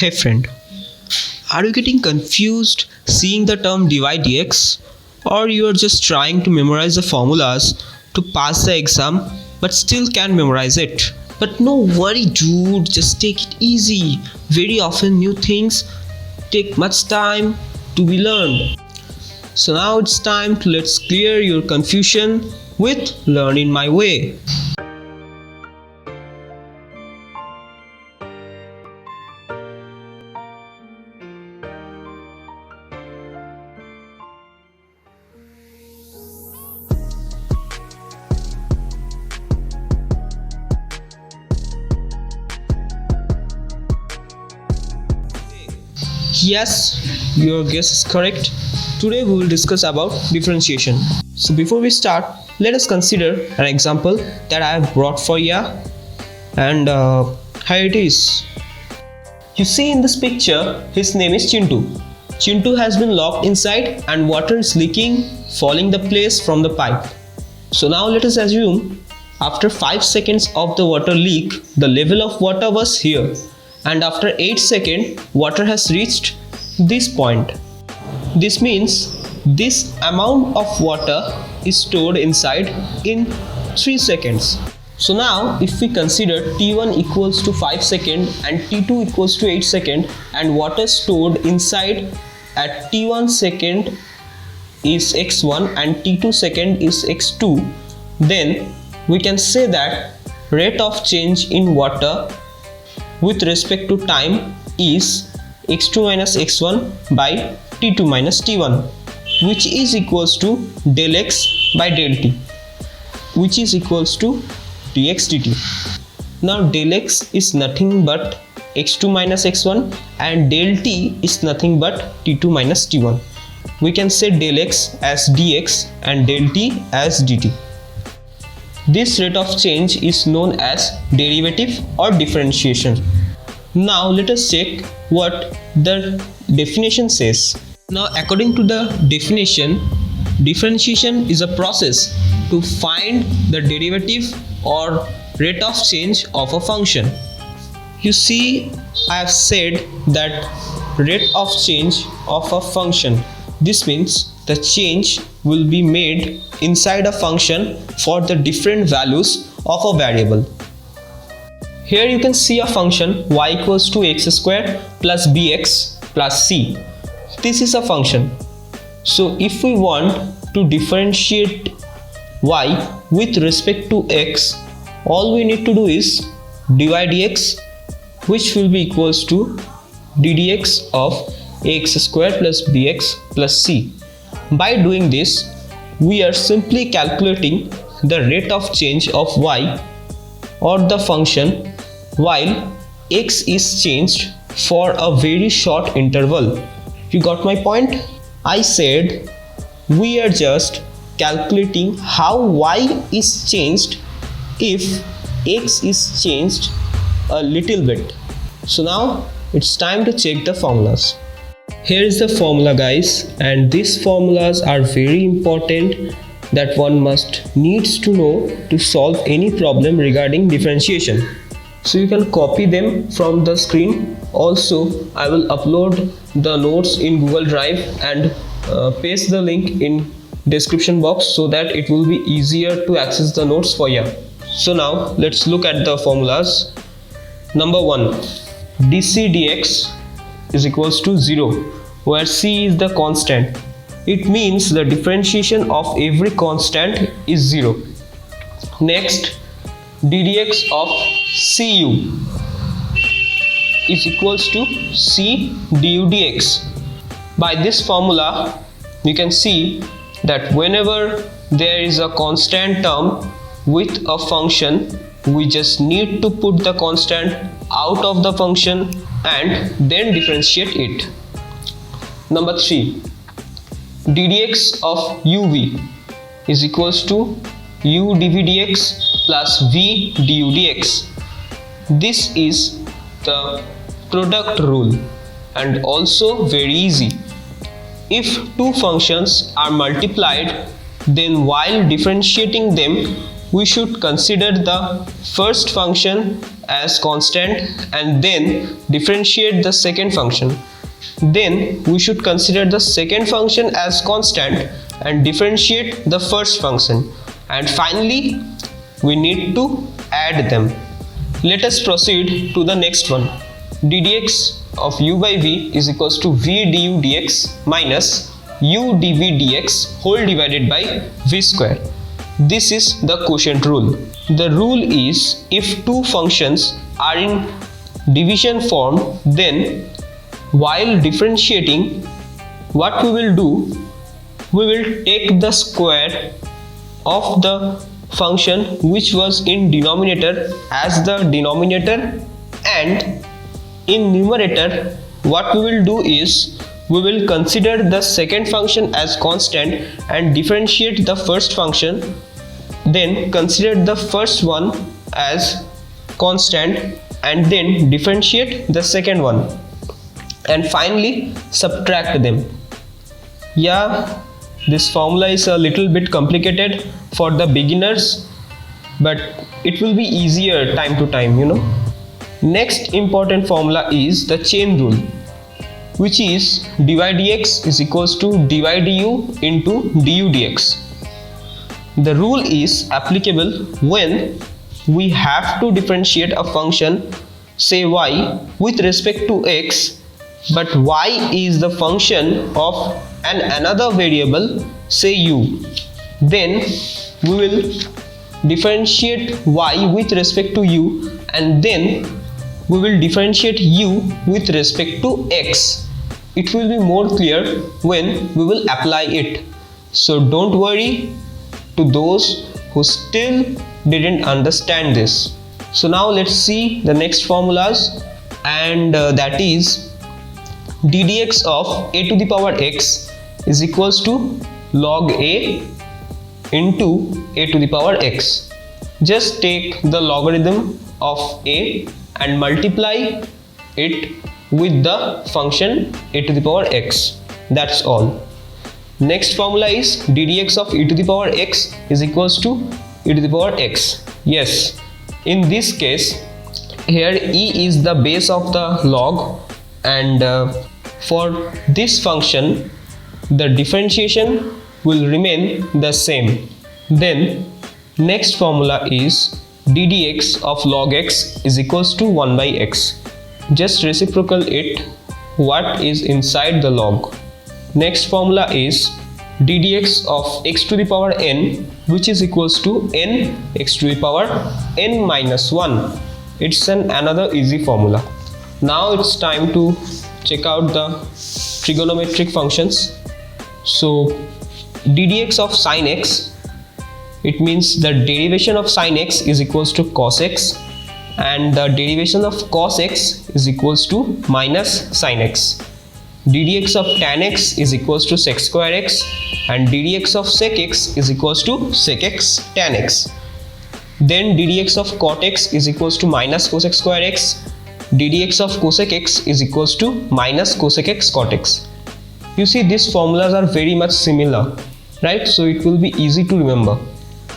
Hey friend, are you getting confused seeing the term dy dx, or you are just trying to memorize the formulas to pass the exam but still can't memorize it? But no worry dude, just take it easy. Very often new things take much time to be learned. So now it's time to let's clear your confusion with Learn in My Way. Yes, your guess is correct. Today we will discuss about differentiation. So before we start, let us consider an example that I have brought for you, and here it is. You see in this picture, his name is Chintu. Chintu has been locked inside and water is leaking, falling the place from the pipe. So now let us assume after 5 seconds of the water leak, the level of water was here, and after 8 seconds, water has reached this point. This means this amount of water is stored inside in 3 seconds. So now if we consider T1 equals to 5 seconds and T2 equals to 8 seconds, and water stored inside at T1 second is x1 and T2 second is x2, then we can say that rate of change in water with respect to time is x2 minus x1 by T2 minus T1, which is equals to del x by del t, which is equals to dx dt. Now del x is nothing but x2 minus x1 and del t is nothing but T2 minus T1. We can say del x as dx and del t as dt. This rate of change is known as derivative or differentiation. Now let us check what the definition says. Now according to the definition, differentiation is a process to find the derivative or rate of change of a function. You see, I have said that rate of change of a function. This means the change will be made inside a function for the different values of a variable. Here you can see a function y equals to x square plus bx plus c. This is a function. So if we want to differentiate y with respect to x, all we need to do is dy dx, which will be equals to ddx of ax square plus bx plus c. By doing this, we are simply calculating the rate of change of y or the function while x is changed for a very short interval. You got my point? I said we are just calculating how y is changed if x is changed a little bit. So now it's time to check the formulas. Here is the formula guys, and these formulas are very important that one needs to know to solve any problem regarding differentiation. So you can copy them from the screen. Also I will upload the notes in Google Drive and paste the link in description box so that it will be easier to access the notes for you. So now let's look at the formulas. Number 1, dc dx is equals to 0, where c is the constant. It means the differentiation of every constant is 0. Next, ddx of cu is equals to c du dx. By this formula, you can see that whenever there is a constant term with a function, we just need to put the constant out of the function and then differentiate it. Number 3, ddx of uv is equals to u dv dx plus v du dx. This is the product rule and also very easy. If two functions are multiplied, then while differentiating them, we should consider the first function as constant and then differentiate the second function. Then we should consider the second function as constant and differentiate the first function. And finally, we need to add them. Let us proceed to the next one. d dx of u by v is equals to v du dx minus u dv dx whole divided by v square. This is the quotient rule. The rule is if two functions are in division form, then while differentiating, what we will do, we will take the square of the function which was in denominator as the denominator, and in numerator what we will do is we will consider the second function as constant and differentiate the first function, then consider the first one as constant and then differentiate the second one, and finally subtract them. Yeah, this formula is a little bit complicated for the beginners, but it will be easier time to time, Next important formula is the chain rule, which is dy dx is equals to dy du into du dx. The rule is applicable when we have to differentiate a function, say y, with respect to x, but y is the function of another variable, say u. Then we will differentiate y with respect to u, and then we will differentiate u with respect to x. It will be more clear when we will apply it. So don't worry to those who still didn't understand this. So now let's see the next formulas, and that is d dx of a to the power x is equals to log a into a to the power x. Just take the logarithm of a and multiply it with the function a to the power x. That's all. Next formula is d dx of e to the power x is equals to e to the power x. Yes, in this case here e is the base of the log, and for this function the differentiation will remain the same. Then next formula is d dx of log x is equals to 1 by x. Just reciprocal it what is inside the log. Next formula is d dx of x to the power n, which is equals to n x to the power n minus 1. It's another easy formula. Now it's time to check out the trigonometric functions. So d dx of sine x, it means the derivation of sine x is equals to cos x, and the derivation of cos x is equals to minus sine x. d dx of tan x is equals to sec square x, and d dx of sec x is equals to sec x tan x. Then d dx of cot x is equals to minus cosec square x. d dx of cosec x is equals to minus cosec x cot x. You see, these formulas are very much similar, right? So it will be easy to remember.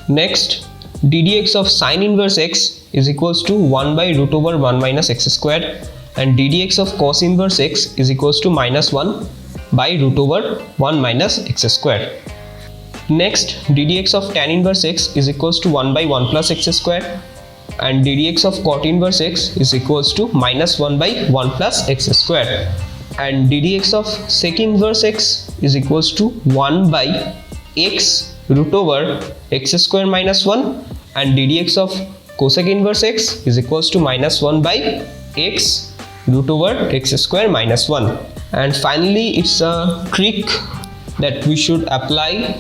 Next, d dx of sine inverse x is equals to 1 by root over 1 minus x square, and d dx of cos inverse x is equals to minus 1 by root over 1 minus x square. Next, d dx of tan inverse x is equals to 1 by 1 plus x square, and d dx of cot inverse x is equals to minus 1 by 1 plus x square, and d dx of sec inverse x is equals to 1 by x root over x square minus 1, and d dx of cosec inverse x is equals to minus 1 by x root over x square minus 1. And finally, it's a trick that we should apply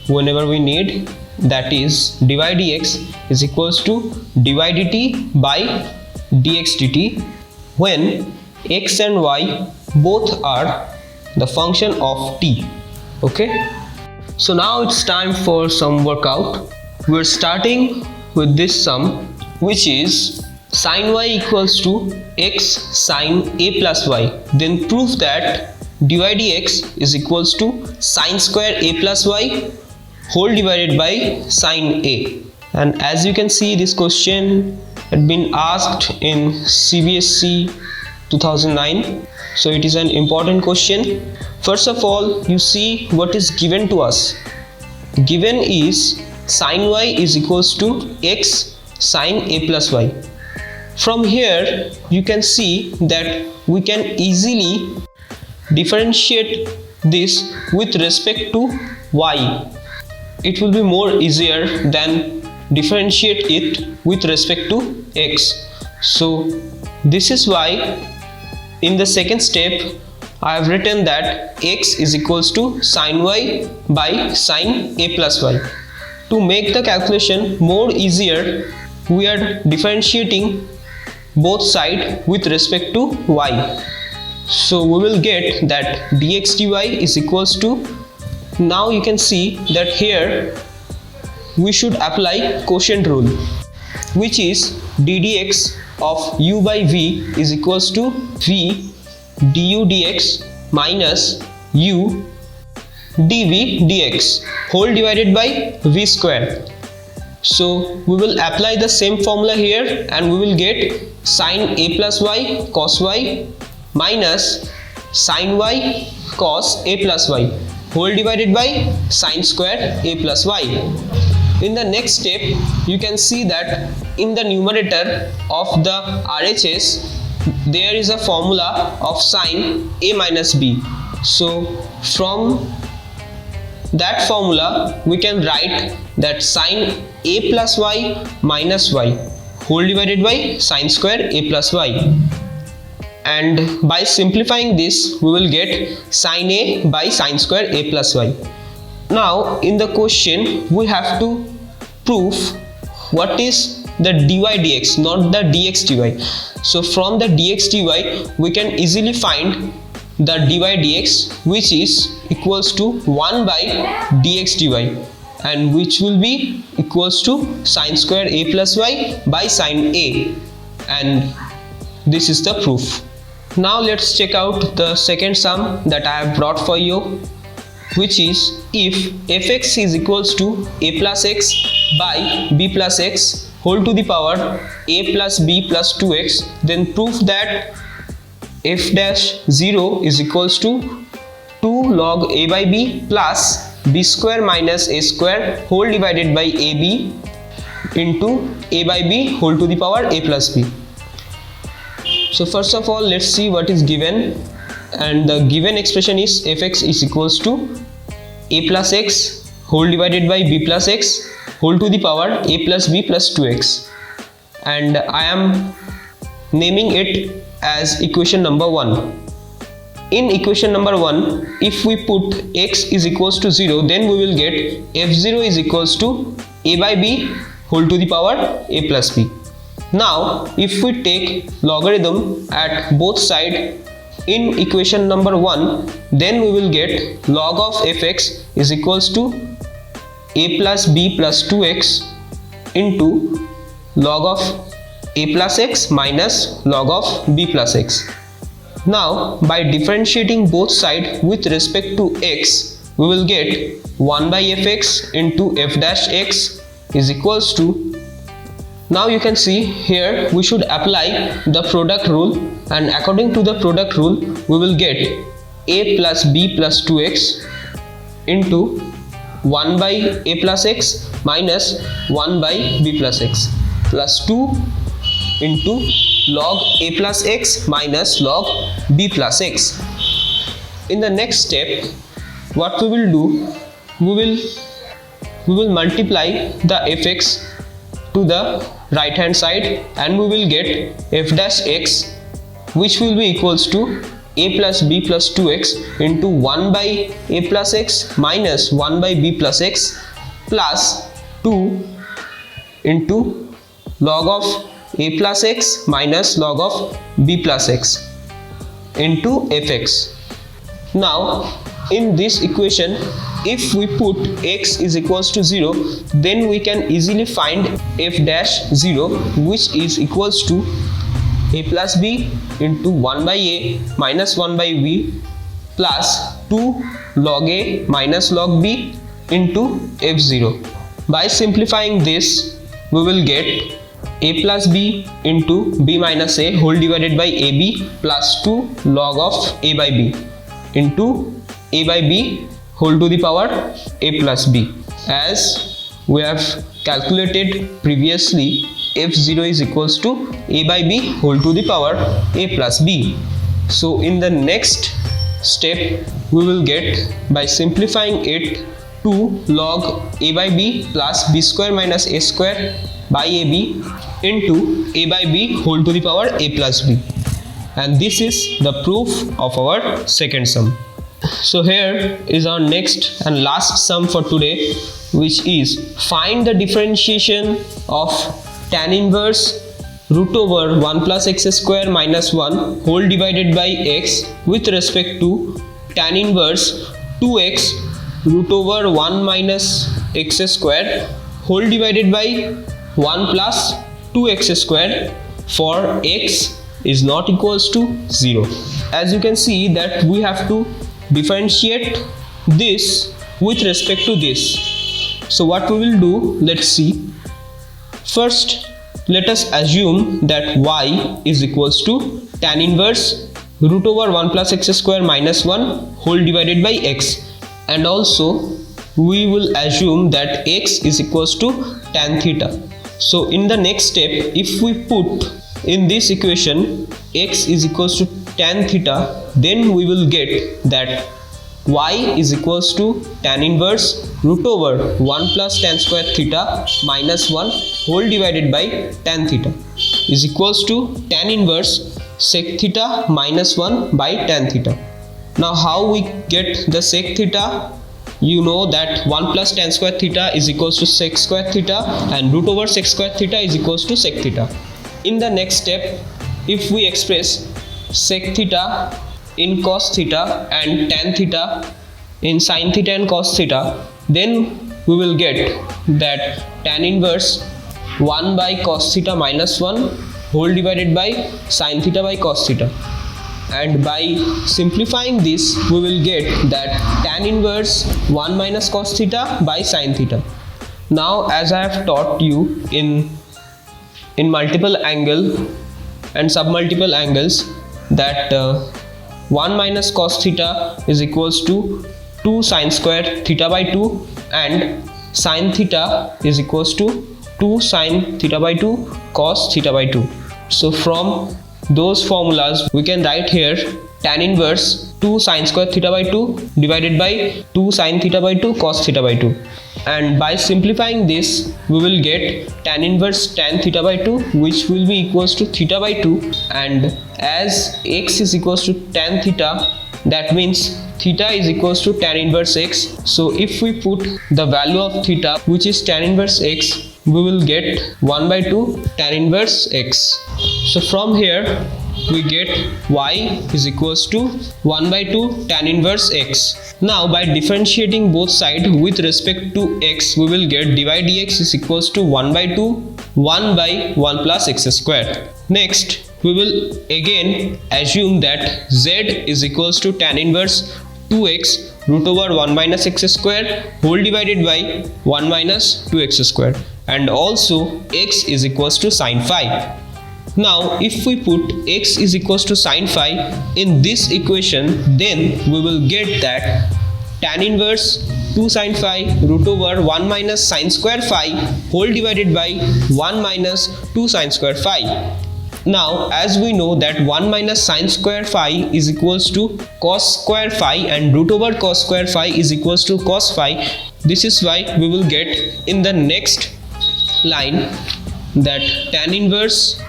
whenever we need, that is dy dx is equals to dy dt by dx dt when x and y both are the function of t. Okay, so now it's time for some workout. We're starting with this sum, which is sin y equals to x sin a plus y. Then prove that dy dx is equals to sin square a plus y whole divided by sin a. And as you can see, this question had been asked in CBSE 2009. So it is an important question. First of all, you see what is given to us. Given is sin y is equals to x sin a plus y. From here you can see that we can easily differentiate this with respect to y. It will be more easier than differentiate it with respect to x. So this is why in the second step I have written that x is equals to sin y by sin a plus y. To make the calculation more easier, we are differentiating both sides with respect to y. So we will get that dx dy is equals to, now you can see that here we should apply quotient rule, which is ddx of u by v is equals to v du dx minus u dv dx whole divided by v square. So we will apply the same formula here and we will get sin a plus y cos y minus sin y cos a plus y whole divided by sin square a plus y. In the next step, you can see that in the numerator of the RHS there is a formula of sin a minus b. So from that formula we can write that sin a plus y minus y whole divided by sin square a plus y. And by simplifying this we will get sin a by sin square a plus y. Now in the question we have to prove what is the dy dx, not the dx dy. So from the dx dy we can easily find the dy dx, which is equals to 1 by dx dy, and which will be equals to sin square a plus y by sin a, and this is the proof. Now let's check out the second sum that I have brought for you, which is if fx is equals to a plus x by b plus x whole to the power a plus b plus 2x, then prove that f dash 0 is equals to 2 log a by b plus b square minus a square whole divided by ab into a by b whole to the power a plus b. So first of all, let's see what is given, and the given expression is fx is equals to a plus x whole divided by b plus x whole to the power a plus b plus 2x, and I am naming it as equation number 1. In equation number 1, if we put x is equals to 0, then we will get f0 is equals to a by b whole to the power a plus b. Now if we take logarithm at both sides in equation number 1, then we will get log of fx is equals to a plus b plus 2x into log of a plus x minus log of b plus x. Now by differentiating both sides with respect to x, we will get 1 by fx into f dash x is equals to, now you can see here we should apply the product rule, and according to the product rule we will get a plus b plus 2x into 1 by a plus x minus 1 by b plus x plus 2 into log a plus x minus log b plus x. In the next step, what we will do, we will multiply the fx to the right hand side and we will get f dash x, which will be equals to a plus b plus 2x into 1 by a plus x minus 1 by b plus x plus 2 into log of a plus x minus log of b plus x into fx. Now in this equation, if we put x is equals to 0, then we can easily find f dash 0, which is equals to a plus b into 1 by a minus 1 by b plus 2 log a minus log b into f0. By simplifying this, we will get a plus b into b minus a whole divided by ab plus 2 log of a by b into a by b whole to the power a plus b. As we have calculated previously, f0 is equals to a by b whole to the power a plus b. So in the next step we will get, by simplifying it, 2 log a by b plus b square minus a square by ab into a by b whole to the power a plus b. And this is the proof of our second sum. So here is our next and last sum for today, which is find the differentiation of tan inverse root over 1 plus x square minus 1 whole divided by x with respect to tan inverse 2x root over 1 minus x square whole divided by 1 plus 2x square for x is not equals to 0. As you can see that we have to differentiate this with respect to this. So what we will do, let's see. First, let us assume that y is equals to tan inverse root over 1 plus x square minus 1 whole divided by x, and also we will assume that x is equals to tan theta. So in the next step, if we put in this equation x is equals to tan theta, then we will get that y is equals to tan inverse root over 1 plus tan square theta minus 1 whole divided by tan theta is equals to tan inverse sec theta minus 1 by tan theta. Now how we get the sec theta? You know that 1 plus tan square theta is equals to sec square theta and root over sec square theta is equals to sec theta. In the next step, if we express sec theta in cos theta and tan theta in sin theta and cos theta, then we will get that tan inverse 1 by cos theta minus 1 whole divided by sin theta by cos theta. And by simplifying this, we will get that tan inverse 1 minus cos theta by sin theta. Now, as I have taught you in multiple angle and submultiple angles, that 1 minus cos theta is equals to 2 sin square theta by 2 and sin theta is equals to 2 sin theta by 2 cos theta by 2. So from those formulas we can write here tan inverse 2 sin square theta by 2 divided by 2 sin theta by 2 cos theta by 2. And by simplifying this, we will get tan inverse tan theta by 2, which will be equals to theta by 2, and as x is equals to tan theta, that means theta is equals to tan inverse x. So if we put the value of theta, which is tan inverse x, we will get 1 by 2 tan inverse x. So from here we get y is equals to 1 by 2 tan inverse x. Now by differentiating both sides with respect to x, we will get dy dx is equals to 1 by 2 1 by 1 plus x square. Next we will again assume that z is equals to tan inverse 2x root over 1 minus x square whole divided by 1 minus 2x square, and also x is equals to sin phi. Now if we put x is equals to sin phi in this equation, then we will get that tan inverse 2 sin phi root over 1 minus sin square phi whole divided by 1 minus 2 sin square phi. Now as we know that 1 minus sin square phi is equals to cos square phi and root over cos square phi is equals to cos phi, this is why we will get in the next line that tan inverse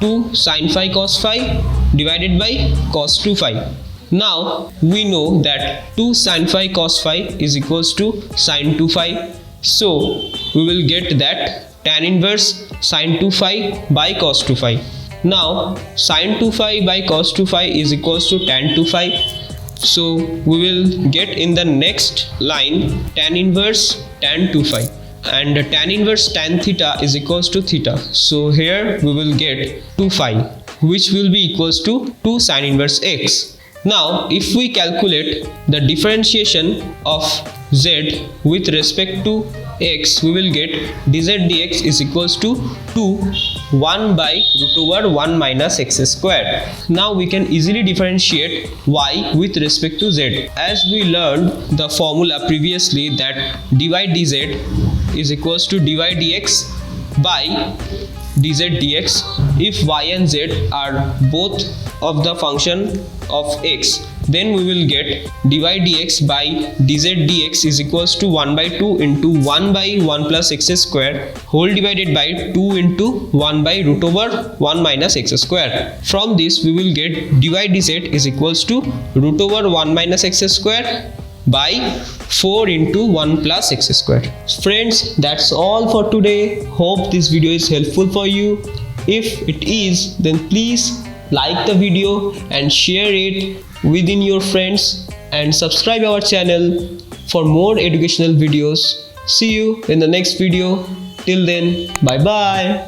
2 sin phi cos phi divided by cos 2 phi. Now we know that 2 sin phi cos phi is equals to sin 2 phi. So we will get that tan inverse sin 2 phi by cos 2 phi. Now sin 2 phi by cos 2 phi is equals to tan 2 phi. So we will get in the next line tan inverse tan 2 phi, and tan inverse tan theta is equals to theta. So here we will get 2 phi, which will be equals to 2 sin inverse x. Now if we calculate the differentiation of z with respect to x, we will get dz dx is equals to 1 by root over 1 minus x squared. Now we can easily differentiate y with respect to z, as we learned the formula previously that dy dz is equals to dy dx by dz dx. If y and z are both of the function of x, then we will get dy dx by dz dx is equals to 1 by 2 into 1 by 1 plus x square whole divided by 2 into 1 by root over 1 minus x square. From this we will get dy dz is equals to root over 1 minus x square by 4 into 1 plus x square. Friends, that's all for today. Hope this video is helpful for you. If it is, then please like the video and share it within your friends, and subscribe our channel for more educational videos. See you in the next video. Till then, bye bye.